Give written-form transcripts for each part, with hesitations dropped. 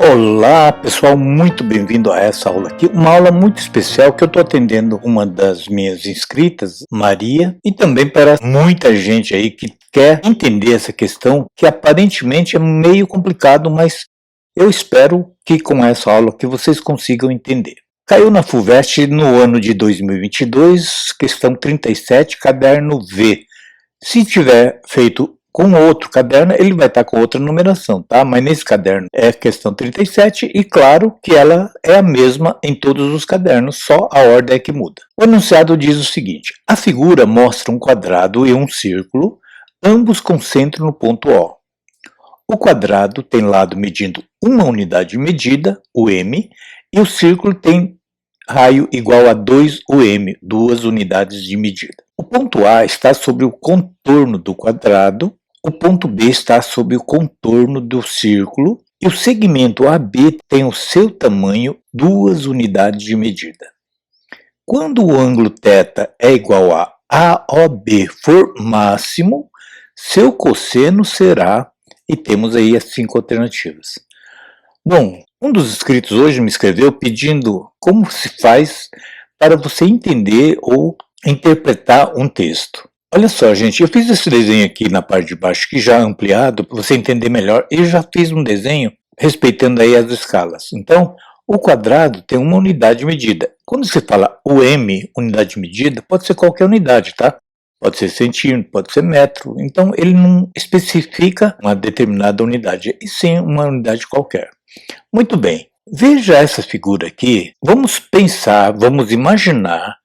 Olá pessoal, muito bem-vindo a essa aula aqui, uma aula muito especial que eu estou atendendo uma das minhas inscritas, Maria, e também para muita gente aí que quer entender essa questão que aparentemente é meio complicado, mas eu espero que com essa aula que vocês consigam entender. Caiu na FUVEST no ano de 2022, questão 37, caderno V. Se tiver feito com outro caderno, ele vai estar com outra numeração, tá? Mas nesse caderno é questão 37 e claro que ela é a mesma em todos os cadernos, só a ordem é que muda. O enunciado diz o seguinte: a figura mostra um quadrado e um círculo, ambos com centro no ponto O. O quadrado tem lado medindo uma unidade de medida, o m, e o círculo tem raio igual a 2 UM, 2 unidades de medida. O ponto A está sobre o contorno do quadrado, o ponto B está sobre o contorno do círculo e o segmento AB tem o seu tamanho 2 unidades de medida. Quando o ângulo θ é igual a AOB for máximo, seu cosseno será, e temos aí as 5 alternativas. Bom, um dos inscritos hoje me escreveu pedindo como se faz para você entender ou interpretar um texto. Olha só, gente, eu fiz esse desenho aqui na parte de baixo, que já é ampliado, para você entender melhor, e já fiz um desenho respeitando aí as escalas. Então, o quadrado tem uma unidade de medida. Quando você fala UM, unidade de medida, pode ser qualquer unidade, tá? Pode ser centímetro, pode ser metro. Então, ele não especifica uma determinada unidade, e sim uma unidade qualquer. Muito bem, veja essa figura aqui. Vamos pensar, vamos imaginar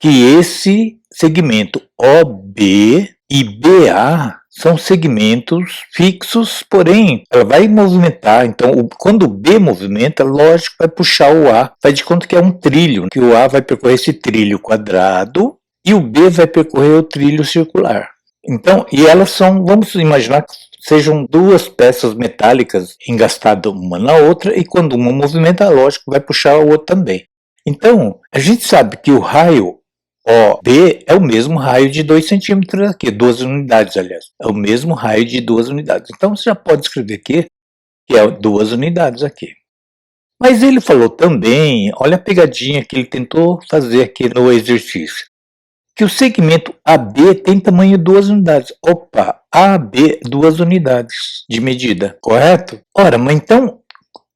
que esse segmento OB e BA são segmentos fixos, porém ela vai movimentar. Então, quando o B movimenta, lógico, vai puxar o A. Faz de conta que é um trilho, que o A vai percorrer esse trilho quadrado e o B vai percorrer o trilho circular. Então, e elas são, vamos imaginar que sejam duas peças metálicas engastadas uma na outra, e quando uma movimenta, lógico, vai puxar o outro também. Então, a gente sabe que o raio OB é o mesmo raio de 2 centímetros aqui, 2 unidades, aliás. É o mesmo raio de 2 unidades. Então, você já pode escrever aqui que é 2 unidades aqui. Mas ele falou também, olha a pegadinha que ele tentou fazer aqui no exercício, que o segmento AB tem tamanho 2 unidades. Opa, AB 2 unidades de medida, correto? Ora, mas então,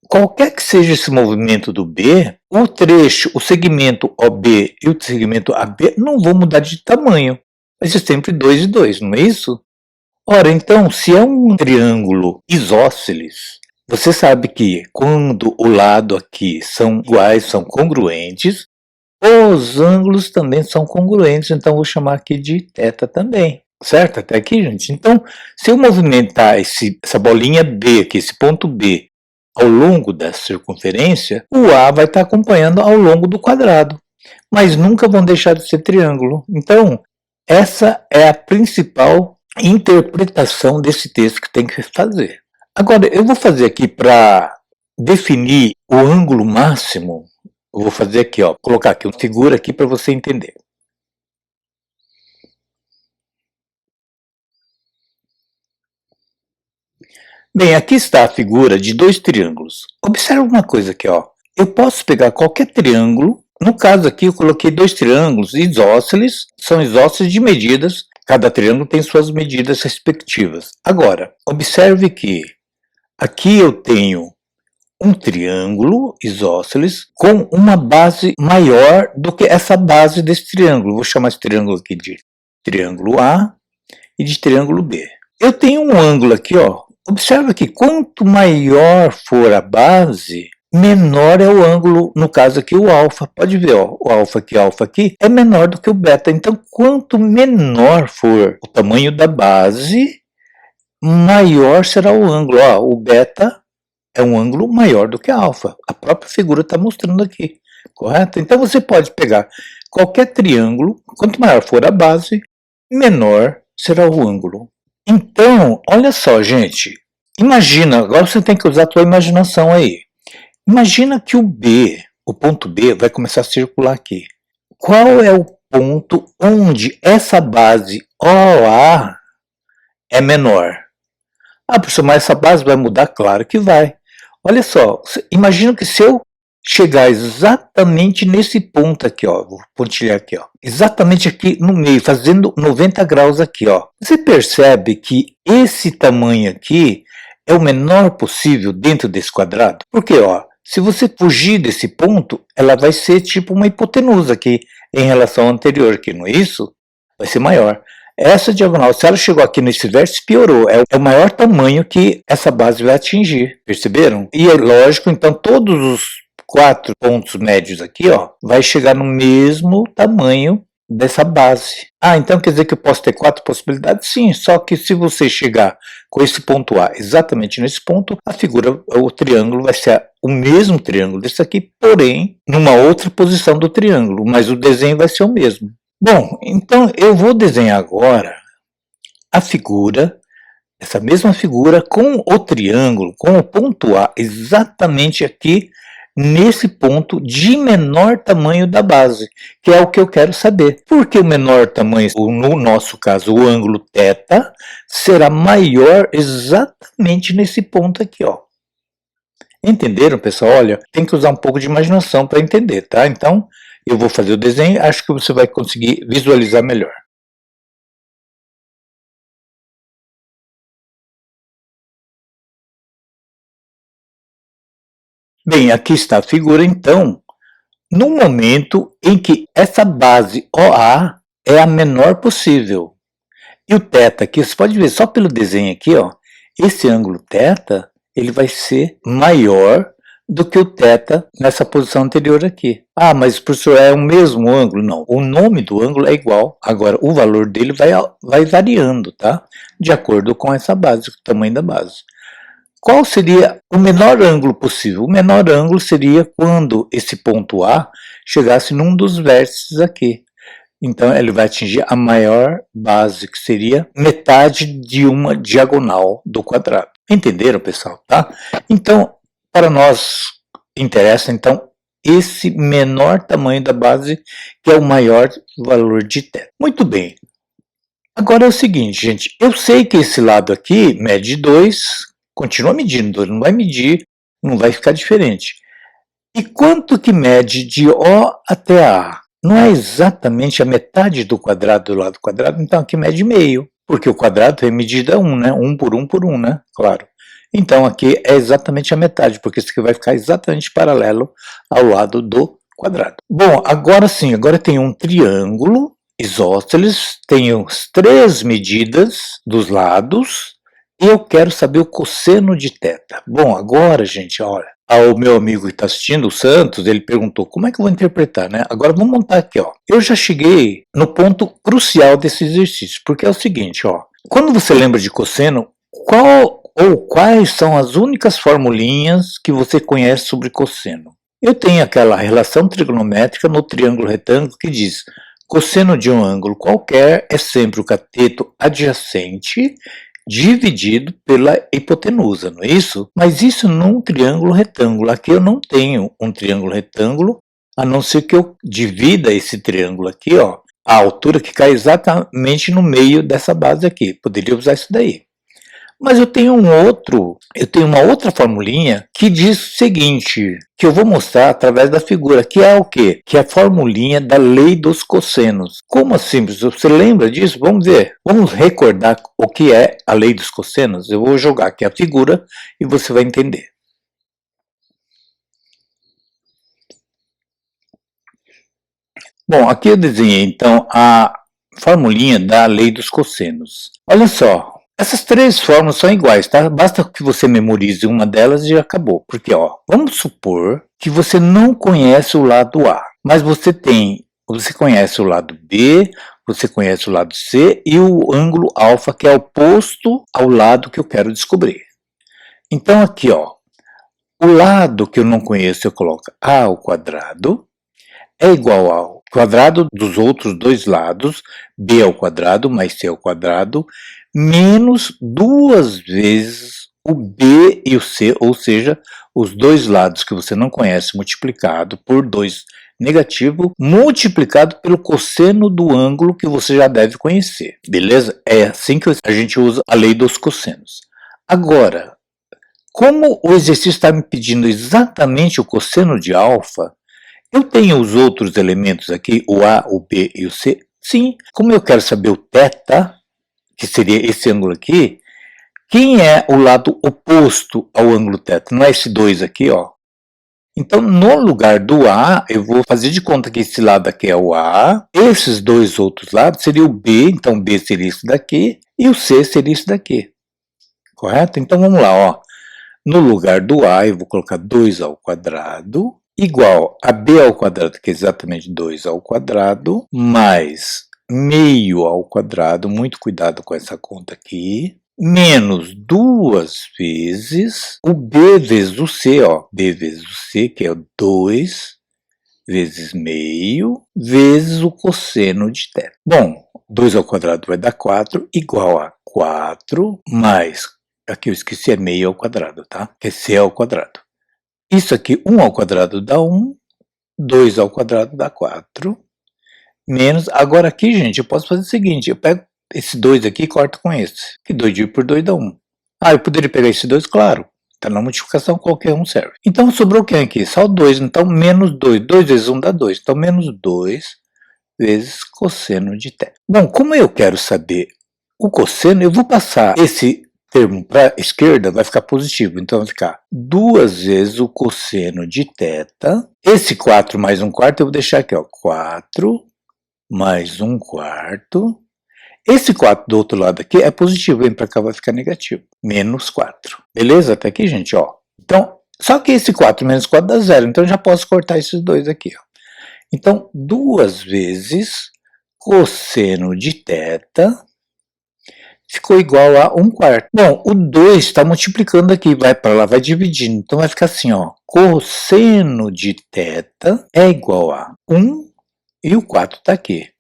qualquer que seja esse movimento do B, o trecho, o segmento OB e o segmento AB não vão mudar de tamanho. Vai ser sempre 2 e 2, não é isso? Ora, então, se é um triângulo isósceles, você sabe que quando o lado aqui são iguais, são congruentes, os ângulos também são congruentes, então vou chamar aqui de θ também, certo? Até aqui, gente. Então, se eu movimentar essa bolinha B aqui, esse ponto B, ao longo da circunferência, o A vai estar acompanhando ao longo do quadrado, mas nunca vão deixar de ser triângulo. Então, essa é a principal interpretação desse texto que tem que fazer. Agora, eu vou fazer aqui para definir o ângulo máximo. Eu vou fazer aqui, ó, colocar aqui uma figura aqui para você entender. Bem, aqui está a figura de 2 triângulos. Observe uma coisa aqui, ó. Eu posso pegar qualquer triângulo. No caso aqui, eu coloquei 2 triângulos isósceles. São isósceles de medidas. Cada triângulo tem suas medidas respectivas. Agora, observe que aqui eu tenho um triângulo isósceles com uma base maior do que essa base desse triângulo. Vou chamar esse triângulo aqui de triângulo A e de triângulo B. Eu tenho um ângulo aqui, ó. Observa que quanto maior for a base, menor é o ângulo, no caso aqui o alfa. Pode ver, ó, o alfa aqui é menor do que o beta. Então, quanto menor for o tamanho da base, maior será o ângulo. Ó, o beta é um ângulo maior do que a alfa. A própria figura está mostrando aqui, correto? Então você pode pegar qualquer triângulo, quanto maior for a base, menor será o ângulo. Então, olha só, gente. Imagina, agora você tem que usar a tua imaginação aí. Imagina que o B, o ponto B, vai começar a circular aqui. Qual é o ponto onde essa base OA é menor? Ah, professor, mas essa base vai mudar? Claro que vai. Olha só, imagina que se eu chegar exatamente nesse ponto aqui, ó, vou pontilhar aqui, ó, exatamente aqui no meio, fazendo 90 graus aqui, ó. Você percebe que esse tamanho aqui é o menor possível dentro desse quadrado? Porque, ó, se você fugir desse ponto, ela vai ser tipo uma hipotenusa aqui em relação ao anterior, que não é isso? Vai ser maior. Essa diagonal, se ela chegou aqui nesse vértice, piorou. É o maior tamanho que essa base vai atingir. Perceberam? E é lógico, então, todos os 4 pontos médios aqui, ó, vai chegar no mesmo tamanho dessa base. Ah, então quer dizer que eu posso ter 4 possibilidades? Sim, só que se você chegar com esse ponto A exatamente nesse ponto, a figura, o triângulo vai ser o mesmo triângulo desse aqui, porém, numa outra posição do triângulo, mas o desenho vai ser o mesmo. Bom, então eu vou desenhar agora a figura, essa mesma figura com o triângulo, com o ponto A exatamente aqui nesse ponto de menor tamanho da base, que é o que eu quero saber. Porque o menor tamanho, no nosso caso, o ângulo θ, será maior exatamente nesse ponto aqui, ó. Entenderam, pessoal? Olha, tem que usar um pouco de imaginação para entender, tá? Então, eu vou fazer o desenho, acho que você vai conseguir visualizar melhor. Bem, aqui está a figura, então, no momento em que essa base OA é a menor possível. E o θ aqui, você pode ver só pelo desenho aqui, ó, esse ângulo θ, ele vai ser maior do que o θ nessa posição anterior aqui. Ah, mas professor, é o mesmo ângulo? Não, o nome do ângulo é igual. Agora, o valor dele vai variando, tá? De acordo com essa base, o tamanho da base. Qual seria o menor ângulo possível? O menor ângulo seria quando esse ponto A chegasse num dos vértices aqui. Então, ele vai atingir a maior base, que seria metade de uma diagonal do quadrado. Entenderam, pessoal? Tá? Então, para nós, interessa, então, esse menor tamanho da base, que é o maior valor de θ. Muito bem. Agora é o seguinte, gente. Eu sei que esse lado aqui mede 2, continua medindo 2, não vai medir, não vai ficar diferente. E quanto que mede de O até A? Não é exatamente a metade do quadrado do lado quadrado, então aqui mede meio, porque o quadrado é medida 1, né? 1 por 1, né? Claro. Então aqui é exatamente a metade, porque isso aqui vai ficar exatamente paralelo ao lado do quadrado. Bom, agora sim, agora tem um triângulo isósceles, tenho 3 medidas dos lados, e eu quero saber o cosseno de θ. Bom, agora, gente, olha, o meu amigo que está assistindo, o Santos, ele perguntou como é que eu vou interpretar, né? Agora vamos montar aqui, ó. Eu já cheguei no ponto crucial desse exercício, porque é o seguinte, ó. Quando você lembra de cosseno, qual ou quais são as únicas formulinhas que você conhece sobre cosseno? Eu tenho aquela relação trigonométrica no triângulo retângulo que diz: cosseno de um ângulo qualquer é sempre o cateto adjacente dividido pela hipotenusa, não é isso? Mas isso num triângulo retângulo. Aqui eu não tenho um triângulo retângulo, a não ser que eu divida esse triângulo aqui, ó, a altura que cai exatamente no meio dessa base aqui. Poderia usar isso daí. Mas eu tenho uma outra formulinha que diz o seguinte, que eu vou mostrar através da figura, que é o quê? Que é a formulinha da lei dos cossenos. Como assim? Você lembra disso? Vamos ver. Vamos recordar o que é a lei dos cossenos? Eu vou jogar aqui a figura e você vai entender. Bom, aqui eu desenhei então a formulinha da lei dos cossenos. Olha só, essas 3 fórmulas são iguais, tá? Basta que você memorize uma delas e já acabou. Porque, ó, vamos supor que você não conhece o lado A, mas você conhece o lado B, você conhece o lado C e o ângulo alfa, que é oposto ao lado que eu quero descobrir. Então aqui, ó, o lado que eu não conheço eu coloco A ao quadrado é igual ao quadrado dos outros 2 lados, b ao quadrado mais c ao quadrado, menos 2 vezes o b e o c, ou seja, os 2 lados que você não conhece multiplicado por 2 negativo, multiplicado pelo cosseno do ângulo que você já deve conhecer, beleza? É assim que a gente usa a lei dos cossenos. Agora, como o exercício está me pedindo exatamente o cosseno de alfa, eu tenho os outros elementos aqui, o A, o B e o C? Sim. Como eu quero saber o θ, que seria esse ângulo aqui, quem é o lado oposto ao ângulo θ? Não é esse 2 aqui, ó. Então, no lugar do A, eu vou fazer de conta que esse lado aqui é o A, esses dois outros lados seria o B, então B seria isso daqui, e o C seria isso daqui. Correto? Então, vamos lá, ó. No lugar do A, eu vou colocar 2 ao quadrado, igual a B ao quadrado, que é exatamente 2 ao quadrado, mais meio ao quadrado, muito cuidado com essa conta aqui, menos 2 vezes o B vezes o C, ó, B vezes o C, que é 2 vezes meio, vezes o cosseno de θ. Bom, 2 ao quadrado vai dar 4, igual a 4 mais, aqui eu esqueci, é meio ao quadrado, tá? Que é C ao quadrado. Isso aqui, 1 ao quadrado dá 1, 2 ao quadrado dá 4, menos, agora aqui, gente, eu posso fazer o seguinte, eu pego esse 2 aqui e corto com esse, que 2 dividido por 2 dá 1. Ah, eu poderia pegar esse 2, claro, tá na multiplicação, qualquer um serve. Então, sobrou quem aqui? Só 2, então menos 2, 2 vezes 1 dá 2, então menos 2 vezes cosseno de θ. Bom, como eu quero saber o cosseno, eu vou passar esse termo para a esquerda, vai ficar positivo, então vai ficar 2 vezes o cosseno de θ, esse 4 mais 1/4 eu vou deixar aqui, ó, 4 mais 1/4, esse 4 do outro lado aqui é positivo, vem para cá vai ficar negativo, menos 4, beleza? Até aqui, gente, ó. Então, só que esse 4 menos 4 dá 0, então eu já posso cortar esses dois aqui, ó. Então, 2 vezes cosseno de θ ficou igual a 1/4. Bom, o 2 está multiplicando aqui, vai para lá, vai dividindo. Então vai ficar assim, ó, cosseno de θ é igual a 1 e o 4 está aqui.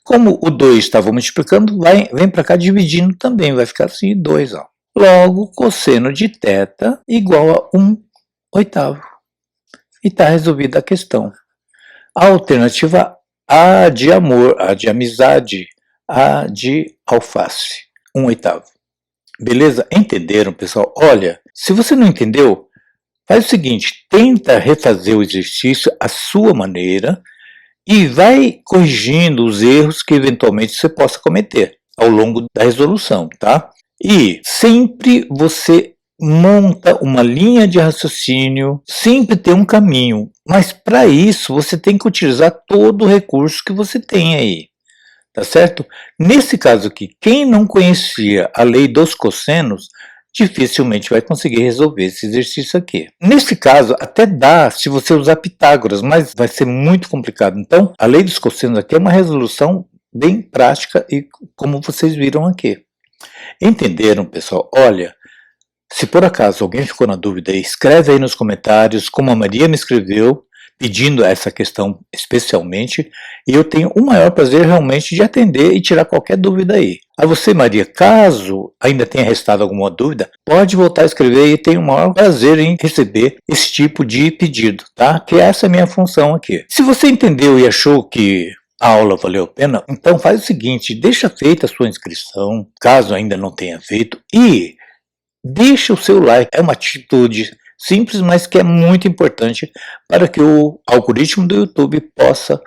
Como o 2 estava multiplicando, vem para cá dividindo também, vai ficar assim, 2, ó. Logo, cosseno de θ igual a 1/8. E está resolvida a questão. A alternativa A de amor, A de amizade, A de alface, 1/8. Beleza? Entenderam, pessoal? Olha, se você não entendeu, faz o seguinte, tenta refazer o exercício à sua maneira e vai corrigindo os erros que eventualmente você possa cometer ao longo da resolução, tá? E sempre você monta uma linha de raciocínio, sempre tem um caminho, mas para isso você tem que utilizar todo o recurso que você tem aí, tá certo? Nesse caso aqui, quem não conhecia a lei dos cossenos, dificilmente vai conseguir resolver esse exercício aqui. Nesse caso, até dá se você usar Pitágoras, mas vai ser muito complicado. Então, a lei dos cossenos aqui é uma resolução bem prática e como vocês viram aqui. Entenderam, pessoal? Olha, se por acaso alguém ficou na dúvida, escreve aí nos comentários, como a Maria me escreveu, pedindo essa questão especialmente, e eu tenho o maior prazer realmente de atender e tirar qualquer dúvida aí. A você, Maria, caso ainda tenha restado alguma dúvida, pode voltar a escrever e tenho o maior prazer em receber esse tipo de pedido, tá? Que essa é a minha função aqui. Se você entendeu e achou que a aula valeu a pena, então faz o seguinte, deixa feita a sua inscrição, caso ainda não tenha feito, e deixa o seu like, é uma atitude simples, mas que é muito importante para que o algoritmo do YouTube possa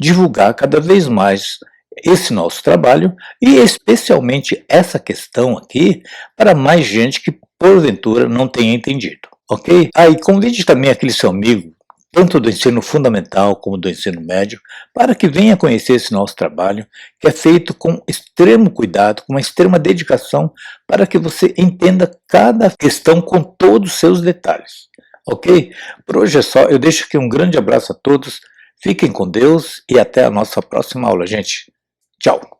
divulgar cada vez mais esse nosso trabalho e especialmente essa questão aqui para mais gente que porventura não tenha entendido, ok? Aí convide também aquele seu amigo, tanto do ensino fundamental como do ensino médio, para que venha conhecer esse nosso trabalho, que é feito com extremo cuidado, com uma extrema dedicação, para que você entenda cada questão com todos os seus detalhes, ok? Por hoje é só, eu deixo aqui um grande abraço a todos, fiquem com Deus e até a nossa próxima aula, gente. Tchau!